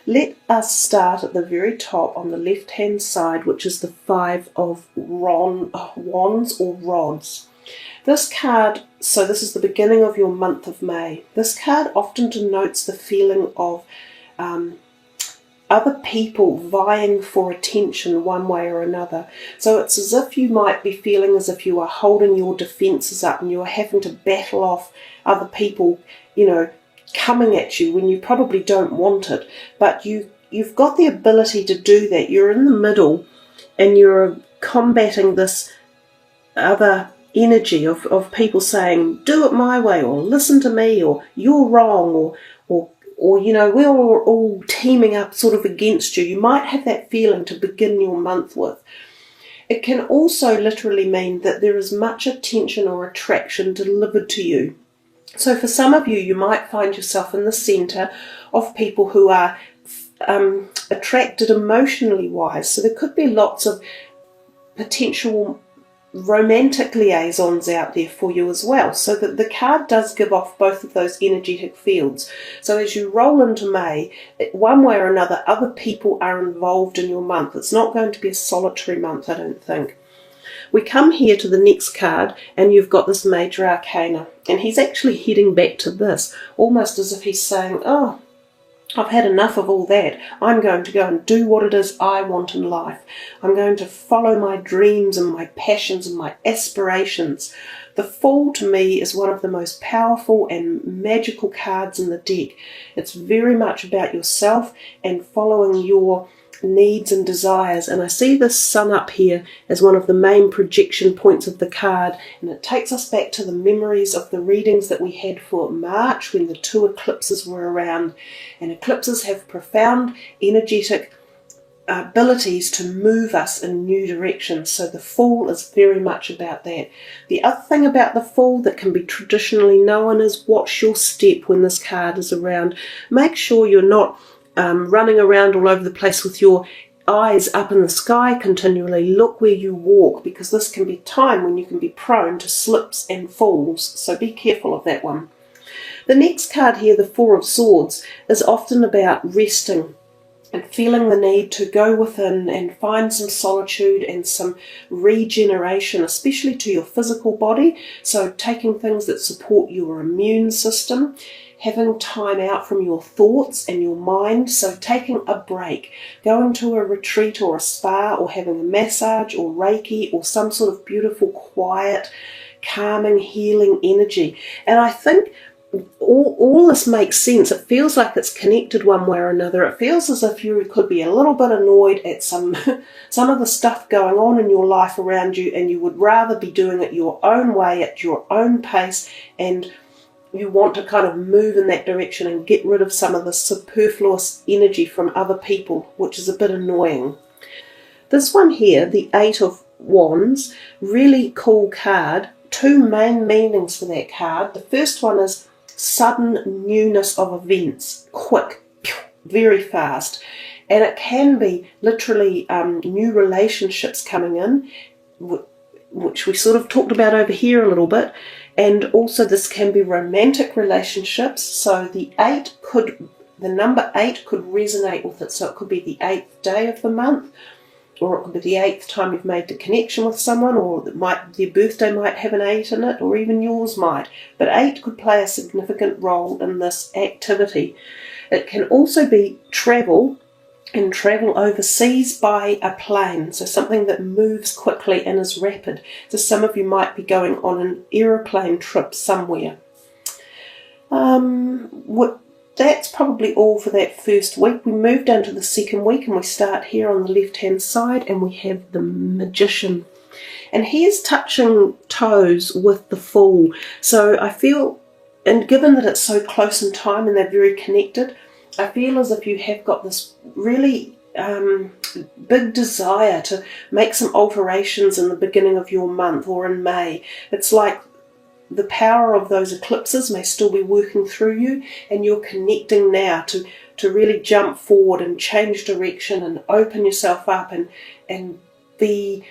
Let us start at the very top on the left-hand side, which is the Five of Wands or Rods. This card, so this is the beginning of your month of May. This card often denotes the feeling of other people vying for attention one way or another. So it's as if you might be feeling as if you are holding your defences up and you are having to battle off other people, you know, coming at you when you probably don't want it. But you've got the ability to do that. You're in the middle and you're combating this other energy of people saying, do it my way, or listen to me, or you're wrong, or you know, we're all teaming up sort of against you. You might have that feeling to begin your month with. It can also literally mean that there is much attention or attraction delivered to you. So for some of you, you might find yourself in the centre of people who are attracted emotionally wise. So there could be lots of potential romantic liaisons out there for you as well. So that the card does give off both of those energetic fields. So as you roll into May, one way or another, other people are involved in your month. It's not going to be a solitary month, I don't think. We come here to the next card and you've got this Major Arcana, and he's actually heading back to this, almost as if he's saying, oh, I've had enough of all that. I'm going to go and do what it is I want in life. I'm going to follow my dreams and my passions and my aspirations. The Fool to me is one of the most powerful and magical cards in the deck. It's very much about yourself and following your needs and desires, and I see this sun up here as one of the main projection points of the card, and it takes us back to the memories of the readings that we had for March when the 2 eclipses were around. And eclipses have profound energetic abilities to move us in new directions, so the Fool is very much about that. The other thing about the Fool that can be traditionally known is watch your step when this card is around. Make sure you're not running around all over the place with your eyes up in the sky continually. Look where you walk, because this can be time when you can be prone to slips and falls, so be careful of that one. The next card here, the Four of Swords, is often about resting and feeling the need to go within and find some solitude and some regeneration, especially to your physical body. So taking things that support your immune system, having time out from your thoughts and your mind, so taking a break, going to a retreat or a spa, or having a massage or Reiki or some sort of beautiful, quiet, calming, healing energy. And I think all this makes sense. It feels like it's connected one way or another. It feels as if you could be a little bit annoyed at some of the stuff going on in your life around you, and you would rather be doing it your own way, at your own pace, and you want to kind of move in that direction and get rid of some of the superfluous energy from other people, which is a bit annoying. This one here, the Eight of Wands, really cool card. 2 main meanings for that card. The first one is sudden newness of events, quick, very fast. And it can be literally new relationships coming in, which we sort of talked about over here a little bit. And also this can be romantic relationships. So the number 8 could resonate with it. So it could be the 8th day of the month, or it could be the 8th time you've made the connection with someone, or their birthday might have an 8 in it, or even yours might. But 8 could play a significant role in this activity. It can also be travel, and travel overseas by a plane, so something that moves quickly and is rapid. So some of you might be going on an aeroplane trip somewhere. That's probably all for that first week. We move down to the second week, and we start here on the left-hand side, and we have the Magician. And he's touching toes with the Fool. So I feel, and given that it's so close in time and they're very connected, I feel as if you have got this really big desire to make some alterations in the beginning of your month or in May. It's like the power of those eclipses may still be working through you, and you're connecting now to really jump forward and change direction and open yourself up and be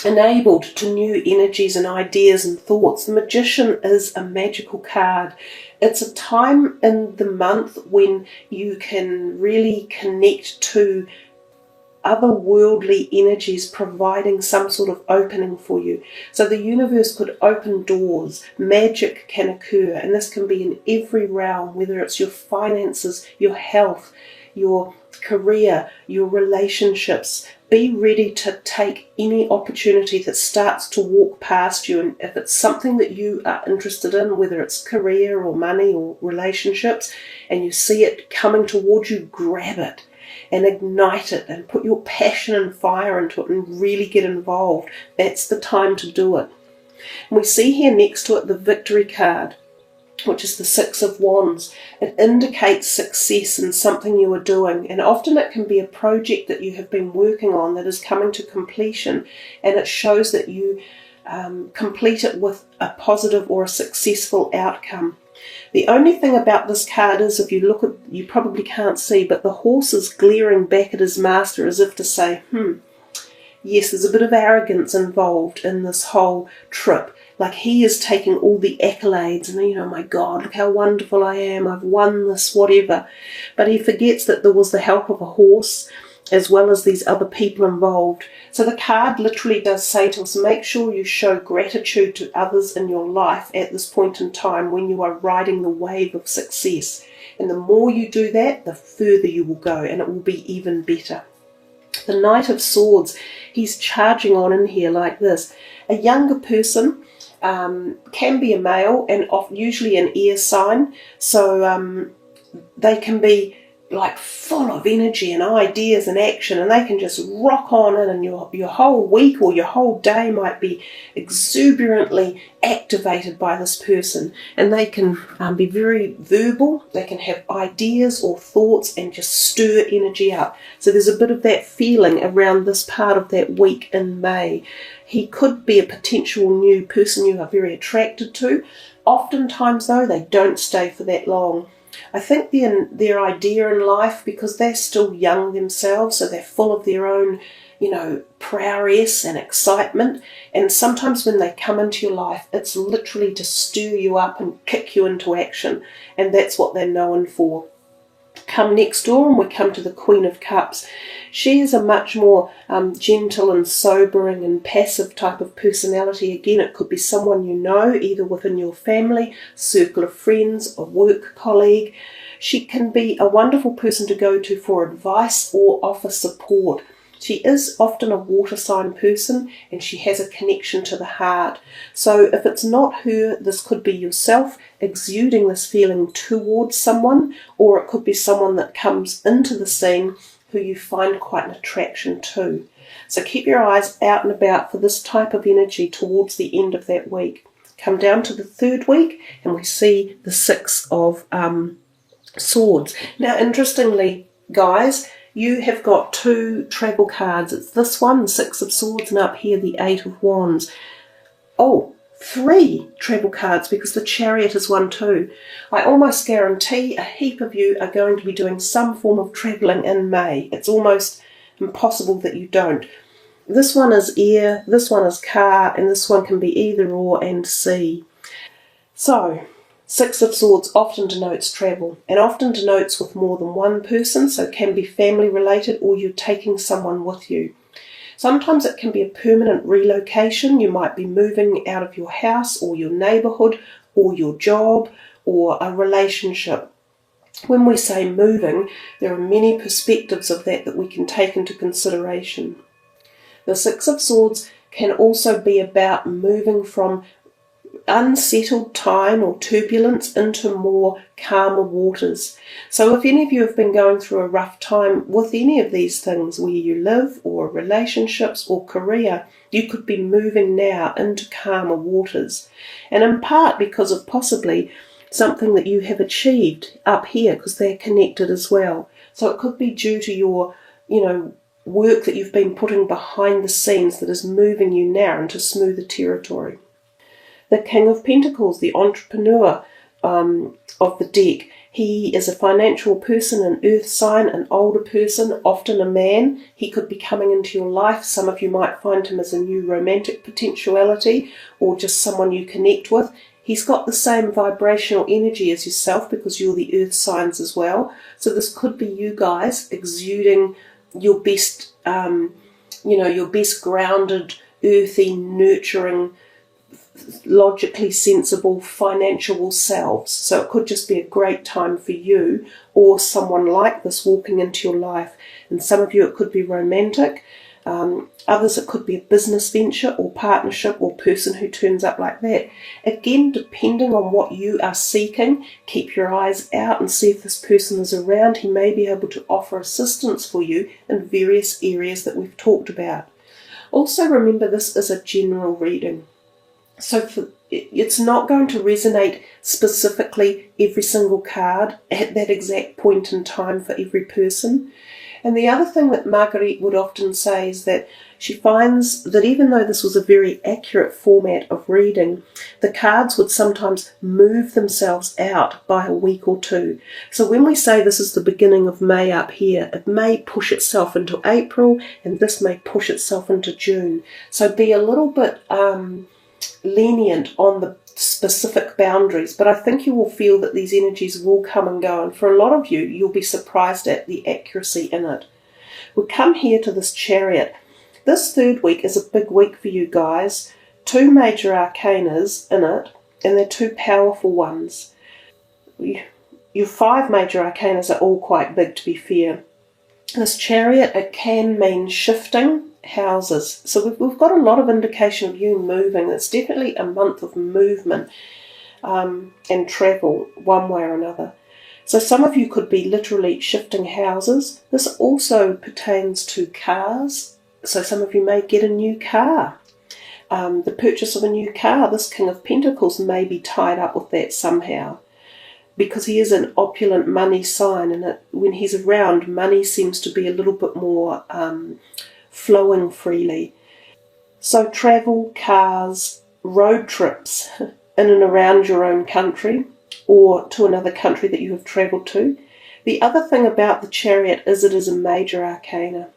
enabled to new energies and ideas and thoughts. The Magician is a magical card. It's a time in the month when you can really connect to otherworldly energies providing some sort of opening for you. So the universe could open doors, magic can occur, and this can be in every realm, whether it's your finances, your health, your career, your relationships. Be ready to take any opportunity that starts to walk past you, and if it's something that you are interested in, whether it's career or money or relationships, and you see it coming towards you, grab it and ignite it and put your passion and fire into it and really get involved. That's the time to do it. And we see here next to it the Victory card, which is the Six of Wands. It indicates success in something you are doing, and often it can be a project that you have been working on that is coming to completion, and it shows that you complete it with a positive or a successful outcome. The only thing about this card is, if you look at, you probably can't see, but the horse is glaring back at his master as if to say, yes, there's a bit of arrogance involved in this whole trip. Like he is taking all the accolades and, you know, my God, look how wonderful I am, I've won this, whatever. But he forgets that there was the help of a horse as well as these other people involved. So the card literally does say to us, make sure you show gratitude to others in your life at this point in time when you are riding the wave of success. And the more you do that, the further you will go, and it will be even better. The Knight of Swords, he's charging on in here like this. A younger person, can be a male, and usually an air sign, so they can be like full of energy and ideas and action, and they can just rock on in, and your whole week or your whole day might be exuberantly activated by this person, and they can be very verbal, they can have ideas or thoughts and just stir energy up. So there's a bit of that feeling around this part of that week in May. He could be a potential new person you are very attracted to. Oftentimes though, they don't stay for that long. I think their idea in life, because they're still young themselves, so they're full of their own, you know, prowess and excitement, and sometimes when they come into your life, it's literally to stir you up and kick you into action, and that's what they're known for. Come next door and we come to the Queen of Cups. She is a much more gentle and sobering and passive type of personality. Again, it could be someone you know, either within your family, circle of friends, a work colleague. She can be a wonderful person to go to for advice or offer support. She is often a water sign person, and she has a connection to the heart. So if it's not her, this could be yourself exuding this feeling towards someone, or it could be someone that comes into the scene who you find quite an attraction to. So keep your eyes out and about for this type of energy towards the end of that week. Come down to the third week and we see the Six of Swords. Now, interestingly, guys, you have got two travel cards. It's this one, the Six of Swords, and up here the Eight of Wands. Oh, three travel cards, because the Chariot is one too. I almost guarantee a heap of you are going to be doing some form of travelling in May. It's almost impossible that you don't. This one is air, this one is car, and this one can be either or and sea. So, Six of Swords often denotes travel, and often denotes with more than one person, so it can be family related or you're taking someone with you. Sometimes it can be a permanent relocation. You might be moving out of your house or your neighbourhood or your job or a relationship. When we say moving, there are many perspectives of that we can take into consideration. The Six of Swords can also be about moving from unsettled time or turbulence into more calmer waters. So if any of you have been going through a rough time with any of these things, where you live or relationships or career, you could be moving now into calmer waters. And in part because of possibly something that you have achieved up here, because they're connected as well. So it could be due to your, work that you've been putting behind the scenes that is moving you now into smoother territory. The King of Pentacles, the entrepreneur of the deck, He is a financial person, an earth sign, an older person, often a man. He could be coming into your life. Some of you might find him as a new romantic potentiality or just someone you connect with. He's got the same vibrational energy as yourself because you're the earth signs as well. So this could be you guys exuding your best, your best grounded, earthy, nurturing, logically sensible, financial selves. So it could just be a great time for you or someone like this walking into your life. And some of you it could be romantic. Others it could be a business venture or partnership or person who turns up like that. Again, depending on what you are seeking, keep your eyes out and see if this person is around. He may be able to offer assistance for you in various areas that we've talked about. Also remember, this is a general reading. So it's not going to resonate specifically every single card at that exact point in time for every person. And the other thing that Marguerite would often say is that she finds that even though this was a very accurate format of reading, the cards would sometimes move themselves out by a week or two. So when we say this is the beginning of May up here, it may push itself into April and this may push itself into June. So be a little bit lenient on the specific boundaries, but I think you will feel that these energies will come and go, and for a lot of you, you'll be surprised at the accuracy in it. We come here to this Chariot. This third week is a big week for you guys. 2 major arcanas in it, and they're 2 powerful ones. Your 5 major arcanas are all quite big, to be fair. This Chariot, it can mean shifting houses. So we've got a lot of indication of you moving. It's definitely a month of movement and travel one way or another. So some of you could be literally shifting houses. This also pertains to cars. So some of you may get a new car. The purchase of a new car, this King of Pentacles may be tied up with that somehow, because he is an opulent money sign, and when he's around, money seems to be a little bit more flowing freely. So travel, cars, road trips in and around your own country or to another country that you have travelled to. The other thing about the Chariot is it is a major arcana.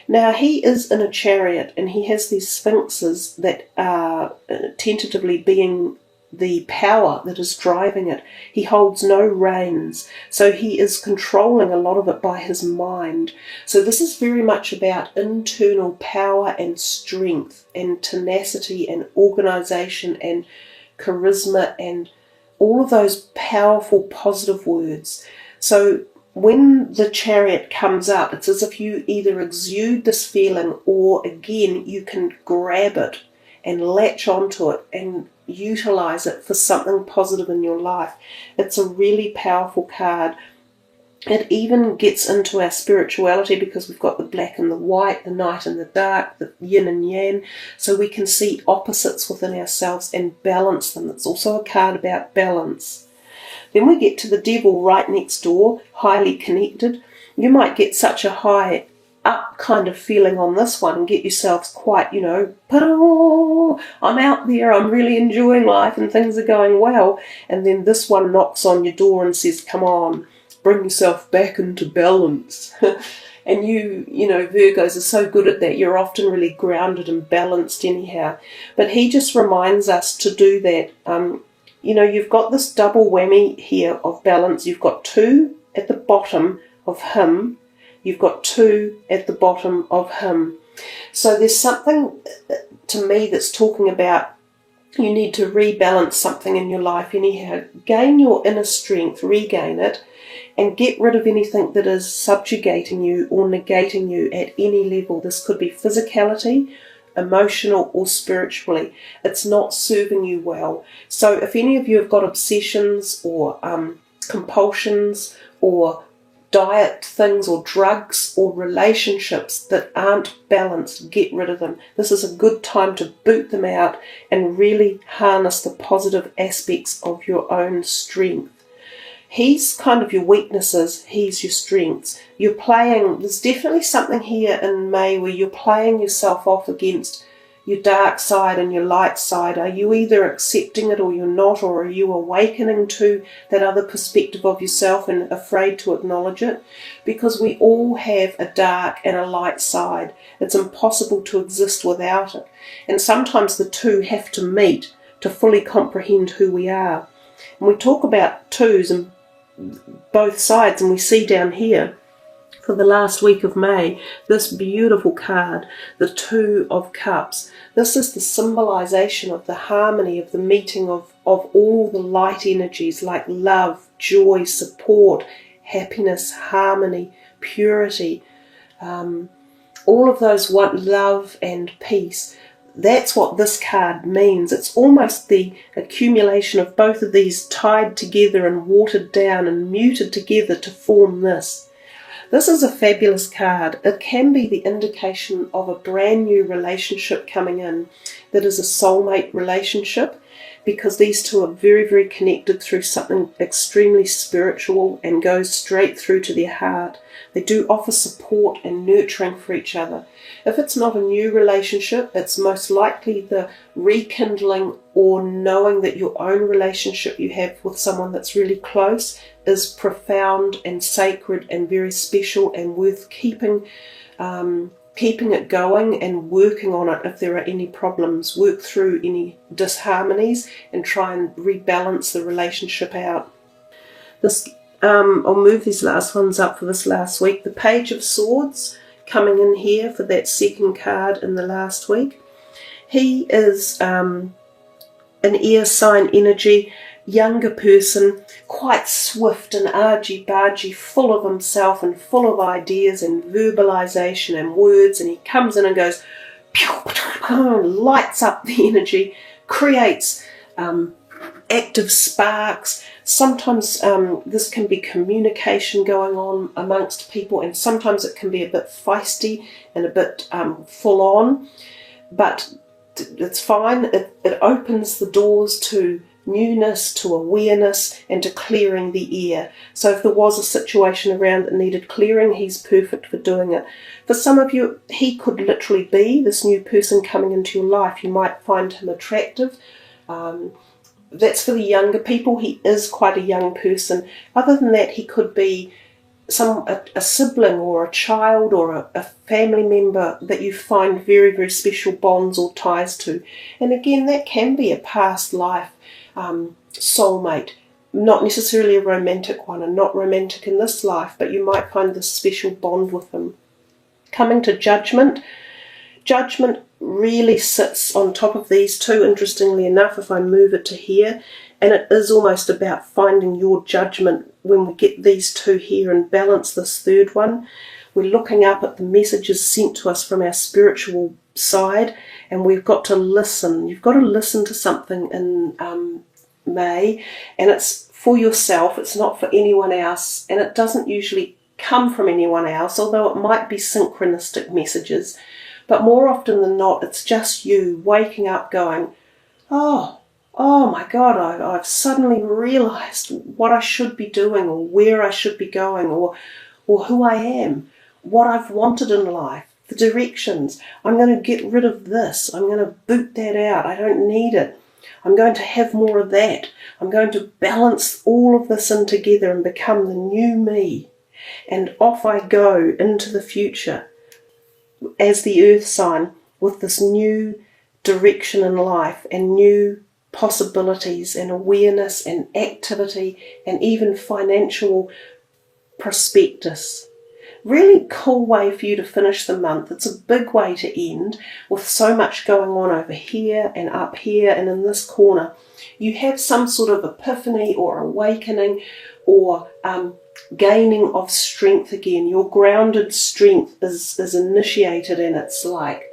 Now he is in a chariot and he has these sphinxes that are tentatively being the power that is driving it. He holds no reins, so he is controlling a lot of it by his mind. So this is very much about internal power and strength and tenacity and organisation and charisma and all of those powerful positive words. So when the Chariot comes up, it's as if you either exude this feeling or again you can grab it and latch onto it and utilize it for something positive in your life. It's a really powerful card. It even gets into our spirituality because we've got the black and the white, the night and the dark, the yin and yang, so we can see opposites within ourselves and balance them. It's also a card about balance. Then we get to the Devil right next door, highly connected. You might get such a high up kind of feeling on this one and get yourselves quite, I'm out there, I'm really enjoying life and things are going well. And then this one knocks on your door and says, come on, bring yourself back into balance. And you Virgos are so good at that. You're often really grounded and balanced anyhow. But he just reminds us to do that. You've got this double whammy here of balance. You've got 2 at the bottom of him. You've got 2 at the bottom of him. So there's something to me that's talking about you need to rebalance something in your life anyhow. Gain your inner strength, regain it, and get rid of anything that is subjugating you or negating you at any level. This could be physicality, emotional or spiritually. It's not serving you well. So if any of you have got obsessions or compulsions or diet things or drugs or relationships that aren't balanced, get rid of them. This is a good time to boot them out and really harness the positive aspects of your own strength. He's kind of your weaknesses, he's your strengths. There's definitely something here in May where you're playing yourself off against your dark side and your light side? Are you either accepting it or you're not, or are you awakening to that other perspective of yourself and afraid to acknowledge it? Because we all have a dark and a light side. It's impossible to exist without it. And sometimes the two have to meet to fully comprehend who we are. And we talk about twos and both sides, and we see down here for the last week of May this beautiful card, the Two of Cups. This is the symbolization of the harmony, of the meeting of all the light energies like love, joy, support, happiness, harmony, purity, all of those love and peace. That's what this card means. It's almost the accumulation of both of these tied together and watered down and muted together to form this. This is a fabulous card. It can be the indication of a brand new relationship coming in that is a soulmate relationship, because these two are very, very connected through something extremely spiritual and goes straight through to their heart. They do offer support and nurturing for each other. If it's not a new relationship, it's most likely the rekindling or knowing that your own relationship you have with someone that's really close is profound and sacred and very special and worth keeping it going and working on it if there are any problems. Work through any disharmonies and try and rebalance the relationship out. I'll move these last ones up for this last week. The Page of Swords coming in here for that second card in the last week. He is an air sign energy, younger person, quite swift and argy-bargy, full of himself and full of ideas and verbalization and words, and he comes in and goes, lights up the energy, creates active sparks. Sometimes this can be communication going on amongst people, and sometimes it can be a bit feisty and a bit full on, but it's fine. It opens the doors to newness, to awareness, and to clearing the air. So if there was a situation around that needed clearing, he's perfect for doing it. For some of you, he could literally be this new person coming into your life. You might find him attractive. That's for the younger people. He is quite a young person. Other than that, he could be a sibling or a child or a family member that you find very, very special bonds or ties to. And again, that can be a past life soulmate, not necessarily a romantic one and not romantic in this life, but you might find this special bond with them. Coming to Judgment. Judgment really sits on top of these two, interestingly enough, if I move it to here, and it is almost about finding your judgment when we get these two here and balance this third one. We're looking up at the messages sent to us from our spiritual side, and we've got to listen. You've got to listen to something in May, and it's for yourself. It's not for anyone else, and it doesn't usually come from anyone else, although it might be synchronistic messages. But more often than not, it's just you waking up going, oh my God, I've suddenly realized what I should be doing or where I should be going or who I am, what I've wanted in life, the directions. I'm going to get rid of this. I'm going to boot that out. I don't need it. I'm going to have more of that. I'm going to balance all of this in together and become the new me. And off I go into the future as the earth sign with this new direction in life and new possibilities and awareness and activity and even financial prospectus. Really cool way for you to finish the month. It's a big way to end with so much going on over here and up here and in this corner. You have some sort of epiphany or awakening or gaining of strength again. Your grounded strength is initiated, and it's like